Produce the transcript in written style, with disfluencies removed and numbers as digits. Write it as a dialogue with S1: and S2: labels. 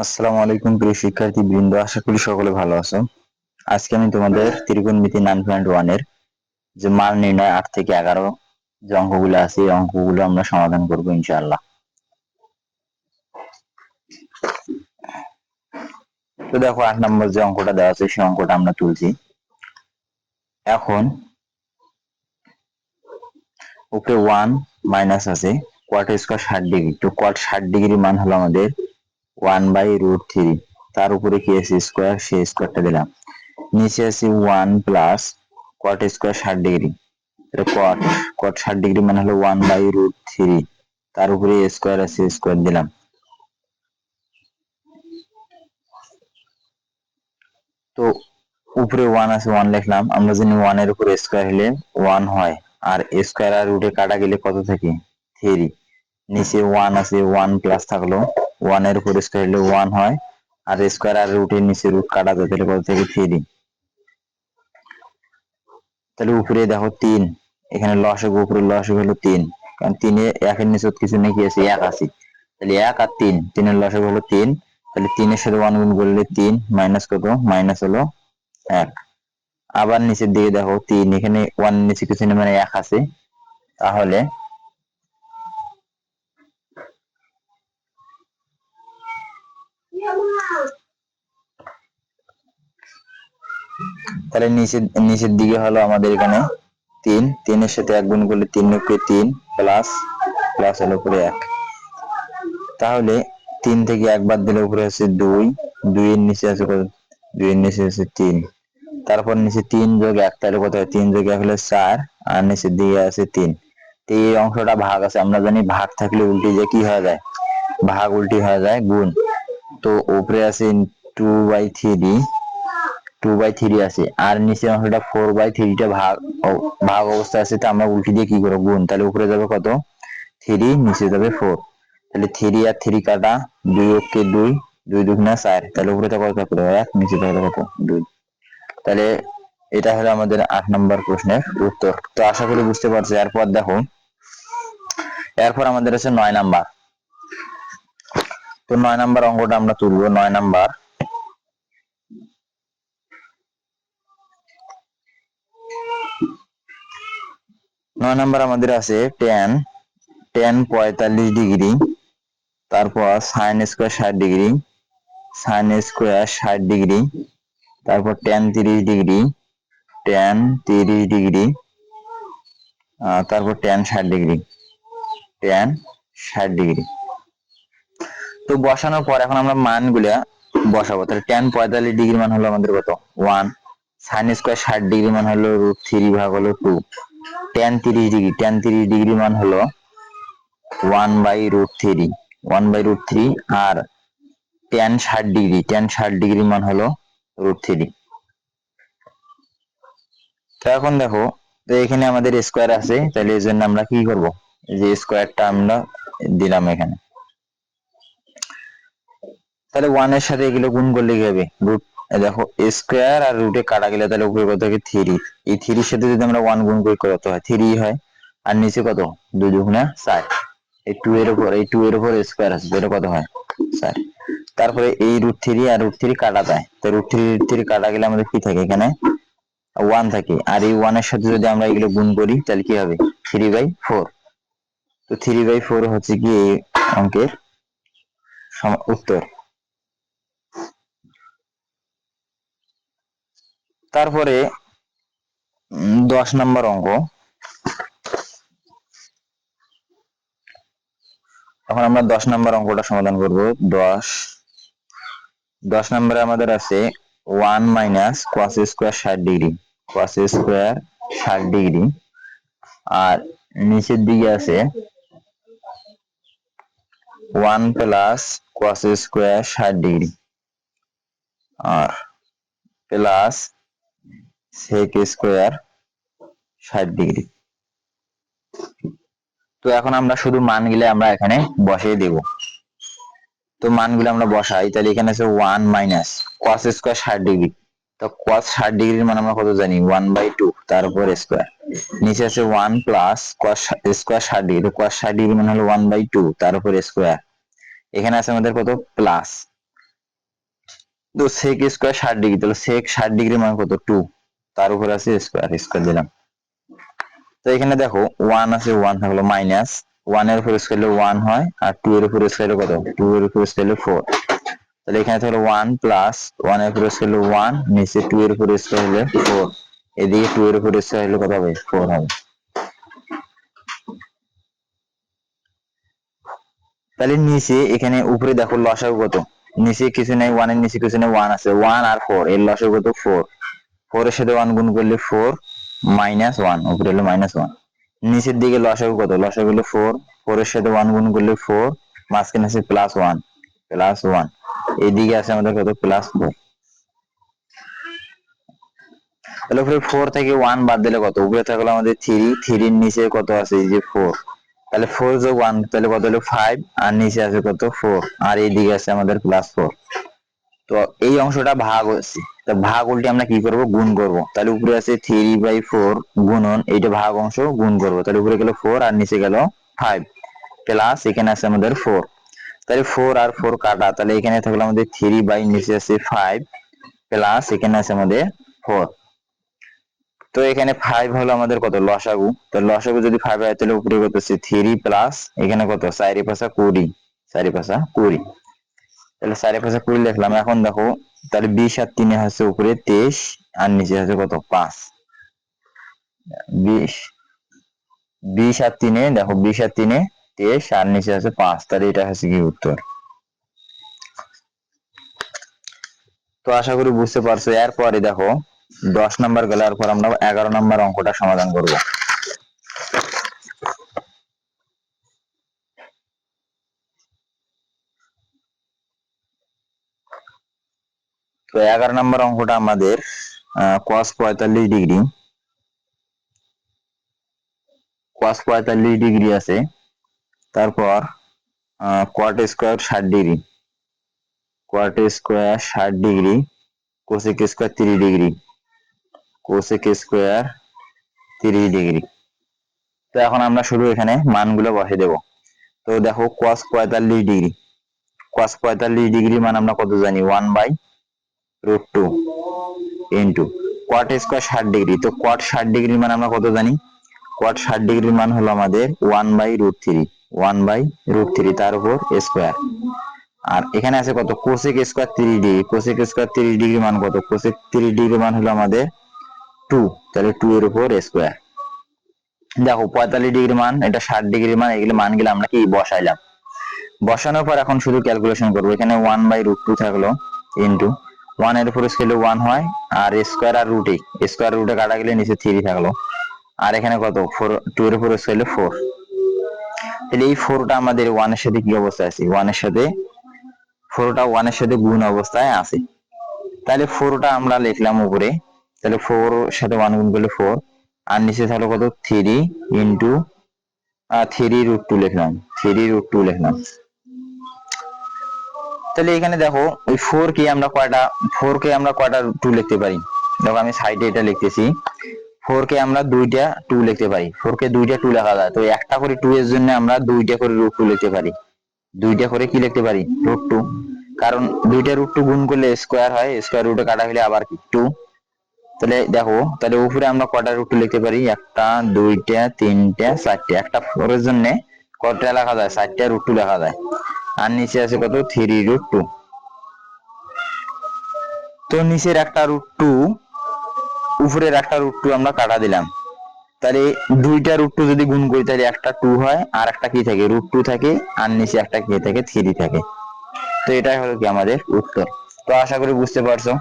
S1: আসসালামু আলাইকুম প্রিয় শিক্ষার্থী বৃন্দ, আশা করি সকলে ভালো আছো। আজকে আমি তোমাদের ত্রিকোণমিতি 9.1 এর যে মান নির্ণয় 8 থেকে 11 যে অঙ্কগুলো আছে এই অঙ্কগুলো আমরা সমাধান করব ইনশাআল্লাহ। তো দেখো 8 নম্বর যে অঙ্কটা দেওয়া আছে সেই অঙ্কটা আমরা তুলছি। এখন উপরে 1 মাইনাস আছে কোয়াট স্কয়ার 60 ডিগ্রি, তো কোয়াট 60 ডিগ্রি মান হলো আমাদের 1/√3, তার উপরে কি আছে স্কয়ার, সেই স্কয়ারটা দিলাম। নিচে আছে 1 প্লাস কোয়াট স্কয়ার 60 ডিগ্রি, কট কট 60 ডিগ্রি মানে হলো 1/√3, তার উপরে স্কোয়ার আছে স্কোয়ার দিলাম। তো উপরে 1 আছে 1 লিখলাম, আমরা জানি 1 এর উপরে স্কোয়ার হলে 1 হয়, আর স্কোয়ার আর রুটে কাটা গেলে কত থাকে 3। নিচে 1 আছে 1 প্লাস থাকলো, 1 এর উপরে স্কোয়ার হলে 1 হয়, আর স্কোয়ার আর রুটের নিচে রুট কাটা যায় তাহলে কত থাকে 3। তাহলে উপরে দেখো 3, এখানে লসাগু উপরে লসাগু হলো 3, কারণ 3 একের নিচে কিছু নেই, কি আছে 1 আছে, তাহলে 1 আর 3, 3 এর লসাগু হলো 3, তাহলে 3 এর সাথে 1 গুণ করলে 3 মাইনাস কত, মাইনাস হলো 1। আবার নিচের দিকে দেখো 3, এখানে 1 এর নিচে কিছু নেই মানে 1 আছে, তাহলে তাহলে নিচের দিকে হলো আমাদের এখানে 3, 3 এর সাথে 1 গুণ করলে 3 উপরে 3 প্লাস প্লাস হলো উপরে 1, তাহলে 3 থেকে 1 বাদ দিলে উপরে আছে 2, 2 এর নিচে আছে কত, 2 এর নিচে আছে 3, তারপর নিচে 3 যোগ 1 তাহলে কত হয়, 3 যোগ 1 হলো 4, আর নিচের দিকে আছে 3। তো এই অংশটা ভাগ আছে, আমরা জানি ভাগ থাকলে উল্টি যে কি হয়ে যায়, ভাগ উল্টি হয়ে যায় গুণ। তো উপরে আছে 2/3, 2/3 আছে, আর নিচের অংশটা 4/3 ভাগ ভাগ অবস্থা আছে, তো আমরা উল্টি দিয়ে কি করবো গুণ, তাহলে উপরে যাবে কত 3, নিচে যাবে 4, তাহলে 3 আর 3 কাটা, 2 কে 2, 2 দুগুণা 4, তাহলে উপরে কত থাকলো 1, নিচে থাকলো কত 2। তাহলে এটা হলো আমাদের 8 নম্বর প্রশ্নের উত্তর। তো আশা করি বুঝতে পারছো। এরপর দেখো, এরপর আমাদের আছে 9 নাম্বার। তো 9 নাম্বার অঙ্কটা আমরা তুলবো। 9 নাম্বার আমাদের আছে tan 45 ডিগ্রি, তারপর sine square 60 degree, sine square 60 degree, তারপর tan 30 ডিগ্রি, tan 30 ডিগ্রি, তারপর tan 60 ডিগ্রি, tan 60 ডিগ্রি। তো বসানোর পর এখন আমরা মানগুলা বসাবো। তাহলে tan 45 ডিগ্রি মান হলো আমাদের কত 1, সাইন স্কোয়ার 60 ডিগ্রি মান হলো √3 ভাগ হলো 2, tan 30 ডিগ্রি মান হলো 1/√3, 1/√3, আর tan 60 ডিগ্রি মান হলো √3। তো এখন দেখো, তো এখানে আমাদের স্কোয়ার আছে, তাহলে এই জন্য আমরা কি করব, যে স্কোয়ারটা আমরা দিলাম এখানে। তাহলে 1 এর সাথে এগুলো গুণ করলে কি হবে, রুট, দেখো স্কোয়ার আর রুটে কাটা গেলে তাহলে উপরে কত থাকে 3, এই 3 এর সাথে যদি আমরা 1 গুণ করি কত হয় 3 হয়, আর নিচে কত 2 দুগুণা 4, এই 2 এর উপর স্কোয়ার আছে, এটা কত হয় 4। তারপরে এই √3 আর √3 কাটা যায়, তো √3 কাটা গেলে আমাদের কি থাকে এখানে 1 থাকে, আর এই 1 এর সাথে যদি আমরা এগুলো গুণ করি তাহলে কি হবে 3/4। তো 3/4 হচ্ছে কি এই অঙ্কের উত্তর। তারপরে 10 নম্বর অঙ্ক। এখন আমরা 10 নম্বর অঙ্কটা সমাধান করব। 10 নম্বরে আমাদের আছে 1 minus cos square 60 degree, cos square 60 degree, আর নিচের দিকে আছে 1 প্লাস cos স্কোয়ার 60 ডিগ্রি, আর প্লাস sec স্কোয়ার 60 ডিগ্রি। তো এখন আমরা শুধু মানগুলো আমরা এখানে বসিয়ে দেব। তো মানগুলো আমরা বসাই, তাহলে এখানে আছে 1 মাইনাস cos স্কোয়ার 60 ডিগ্রি, তো cos 60 ডিগ্রির মান আমরা কত জানি 1/2, তার উপর স্কোয়ার। নিচে আছে 1 প্লাস cos স্কোয়ার 60 ডিগ্রি, তো cos 60 ডিগ্রি মানে হলো 1/2, তার উপর স্কোয়ার। এখানে আছে আমাদের কত প্লাস, তো sec স্কয়ার 60 ডিগ্রি, তাহলে sec 60 ডিগ্রি মান কত 2, তার উপর আছে স্কয়ার, স্কয়ার দিলাম। তো এখানে দেখো 1 আছে, 1 থাকলো মাইনাস 1 এর উপর স্কয়ার হলে 1 হয়, আর 2 এর উপর স্কয়ার হলে কত, 2 এর উপর স্কয়ার হলে 4। তাহলে এখানে থাকলো 1 প্লাস 1 এর উপর স্কয়ার হলে 1, নিচে 2 এর উপর স্কয়ার হলে 4, এদিকে 2 এর উপর স্কয়ার হলে কত হবে, 4 হবে। তাহলে নিচে এখানে উপরে দেখো লসাগু কত, নিচে কিছু নাই, 1 এর নিচে কিছু নাই, 1 আছে, 1 আর 4 এর লসাগু কত 4, 4 এর সাথে 1 গুণ করলে 4 মাইনাস 1, উপরে হলো -1। নিচের দিকে লসাগু কত, লসাগু হলো 4, 4 এর সাথে 1 গুণ করলে 4, মাঝখানে আছে +1, +1, এইদিকে আছে আমাদের কত +4। তাহলে উপরে 4 থেকে 1 বাদ দিলে কত, উপরে থাকলো আমাদের 3, 3 এর নিচে কত আছে, এই যে 4, তাহলে 4 যোগ 1 তাহলে কত হলো 5, আর নিচে আছে কত 4, আর এইদিকে আছে আমাদের +4। তো এই অংশটা ভাগ হচ্ছে, তো ভাগ উল্টে আমরা কি করব, গুণ করব। তাহলে উপরে আছে 3/4 গুণন এইটা ভাগ অংশ গুণ করব, তাহলে উপরে গেল 4 আর নিচে গেল 5, প্লাস এখানে আছে আমাদের 4, তাহলে 4 আর 4 কাটা, তাহলে এখানে থাকলো আমাদের 3 বাই নিচে আছে 5, প্লাস এখানে আছে আমাদের 4। তো এখানে 5 হলো আমাদের কত লসাগু, তো লসাগু যদি 5 হয় তাহলে উপরে কত আছে 3, প্লাস এখানে কত 4 × 5 = 20, 4 × 5 = 20, তাহলে 4 × 5 = 20 লিখলাম। এখন দেখো তাহলে 20 আর 3 হচ্ছে উপরে 23, আর নিচে আছে কত 5, 20, 20 আর 3 দেখো 20 আর 3 23, আর নিচে আছে 5, তাহলে এটা হচ্ছে কি উত্তর। তো আশা করি বুঝতে পারছো। এরপরে দেখো 10 নাম্বার গেল, এরপর আমরা 11 নাম্বার অঙ্কটা সমাধান করব। তো 11 নাম্বার অঙ্কটা আমাদের cos 45 ডিগ্রি, cos 45 ডিগ্রি আছে, তারপর cot square 60 degree, cot square 60 degree, cosec square 30 degree, cosec square 30 degree. তো এখন আমরা শুধু এখানে মানগুলো বসিয়ে দেব। তো দেখো cos 45 ডিগ্রি, cos 45 ডিগ্রি মান আমরা কত জানি, 1/√2 ইন্টু cot স্কয়ার 60 ডিগ্রি, তো cot 60 ডিগ্রির মান আমরা কত জানি, cot 60 ডিগ্রির মান হলো আমাদের 1/√3, 1/√3 তার উপর স্কয়ার। আর এখানে আছে কত cosec square 30 degree, cosec square 30 degree মান কত, cosec 30 ডিগ্রি মান হলো আমাদের 2, তাহলে 2 এর উপর স্কয়ার। দেখো 45 ডিগ্রি মান, এটা 60 ডিগ্রি মান, এগুলো মানগুলো আমরা কি বসাইলাম। বসানোর পর এখন শুধু ক্যালকুলেশন করবো। এখানে 1/√2 থাকলো ইন্টু 1 এর উপর স্কেলে 1 হয়, আর স্কয়ার আর রুটে, স্কয়ার রুটে কাটা গেলে নিচে 3 থাকলো, আর এখানে কত 4, 2 এর উপর স্কেলে 4। তাহলে এই 4টা আমাদের 1 এর সাথে কি অবস্থায় আছে, 1 এর সাথে 4টা 1 এর সাথে গুণ অবস্থায় আছে। তাহলে 4টা আমরা লিখলাম উপরে, তাহলে 4 এর সাথে 1 গুণ করলে 4, আর নিচে থাকলো কত 3 ইন্টু 3√2 লিখলাম, 3√2 লিখলাম। তাহলে এখানে দেখো ওই 4 কে আমরা কয়টা 2 লিখতে পারি, দেখো আমি সাইডে এটা লিখতেছি, 4 কে আমরা দুইটা 2 লিখতে পারি, 4 কে দুইটা 2 লেখা যায়, তো একটা করে 2 এর জন্য আমরা দুইটা করে √2 লিখতে পারি, দুইটা করে কি লিখতে পারি √2, কারণ দুইটা √2 গুণ করলে স্কয়ার হয়, স্কয়ার রুটে কাটা গেলে আবার কি 2। তাহলে দেখো তাহলে উপরে আমরা কয়টা √2 লিখতে পারি, একটা, দুইটা, তিনটা, চারটা, একটা 4 এর জন্য কয়টা লেখা যায়, 4টা √2 লেখা যায়, আর নিচে আছে কত 3√2। তো নিচের একটা √2, উপরের একটা √2 আমরা কাটা দিলাম, তাহলে দুইটা √2 যদি গুণ করি তাহলে একটা 2 হয়, আর একটা কি থাকে √2 থাকে, আর নিচে একটা কি থাকে 3 থাকে। তো এটাই হলো কি আমাদের উত্তর। তো আশা করি বুঝতে পারছো।